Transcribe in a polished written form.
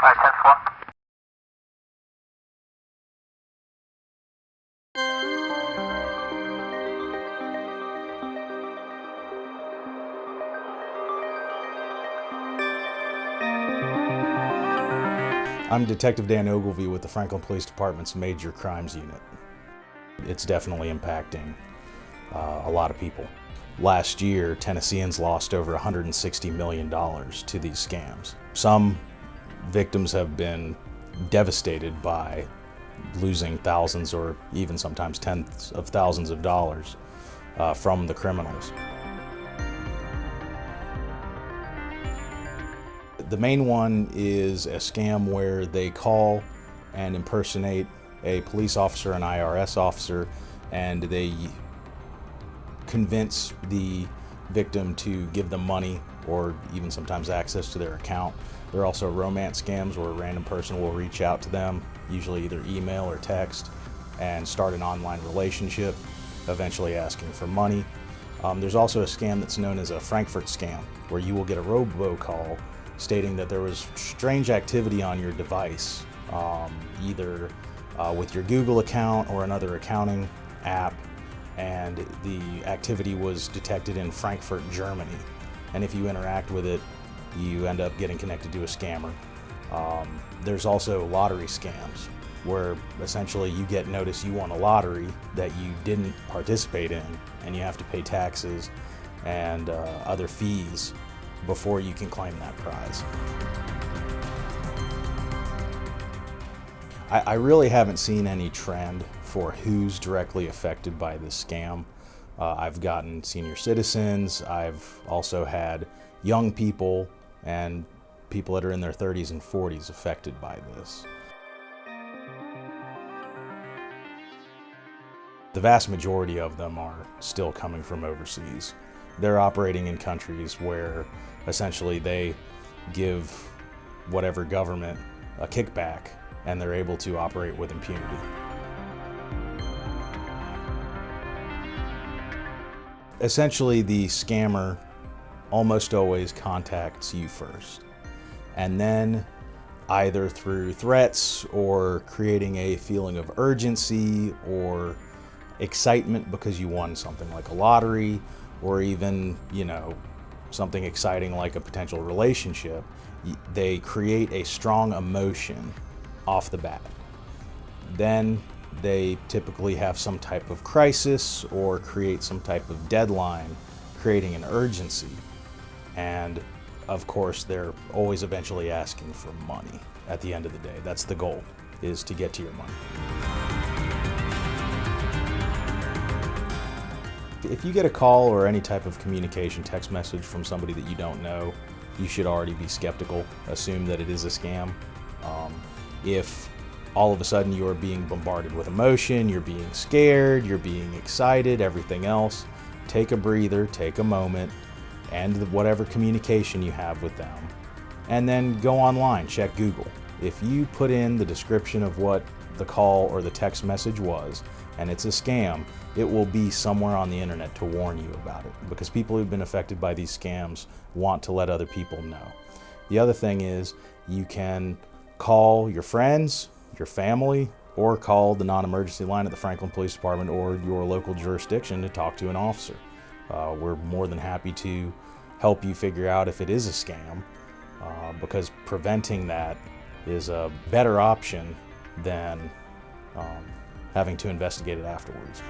10-4. I'm Detective Dan Ogilvie with the Franklin Police Department's Major Crimes Unit. It's definitely impacting a lot of people. Last year, Tennesseans lost over $160 million to these scams. Some victims have been devastated by losing thousands or even sometimes tens of thousands of dollars from the criminals. The main one is a scam where they call and impersonate a police officer, an IRS officer, and they convince the victim to give them money or even sometimes access to their account. There are also romance scams where a random person will reach out to them, usually either email or text, and start an online relationship, eventually asking for money. There's also a scam that's known as a Frankfurt scam, where you will get a robocall stating that there was strange activity on your device, either with your Google account or another accounting app, and the activity was detected in Frankfurt, Germany. And if you interact with it, you end up getting connected to a scammer. There's also lottery scams, where essentially you get notice you won a lottery that you didn't participate in, and you have to pay taxes and other fees before you can claim that prize. I really haven't seen any trend for who's directly affected by this scam. I've gotten senior citizens, I've also had young people and people that are in their 30s and 40s affected by this. The vast majority of them are still coming from overseas. They're operating in countries where essentially they give whatever government a kickback and they're able to operate with impunity. Essentially, the scammer almost always contacts you first, and then either through threats or creating a feeling of urgency or excitement because you won something like a lottery, or even, something exciting like a potential relationship, they create a strong emotion off the bat. Then they typically have some type of crisis or create some type of deadline, creating an urgency. And of course, they're always eventually asking for money at the end of the day. That's the goal, is to get to your money. If you get a call or any type of communication, text message from somebody that you don't know, you should already be skeptical. Assume that it is a scam. If all of a sudden you are being bombarded with emotion, you're being scared, you're being excited, everything else, take a breather, take a moment, end whatever communication you have with them, and then go online, check Google. If you put in the description of what the call or the text message was, and it's a scam, it will be somewhere on the internet to warn you about it, because people who've been affected by these scams want to let other people know. The other thing is, you can call your friends, your family, or call the non-emergency line at the Franklin Police Department or your local jurisdiction to talk to an officer. We're more than happy to help you figure out if it is a scam, because preventing that is a better option than having to investigate it afterwards.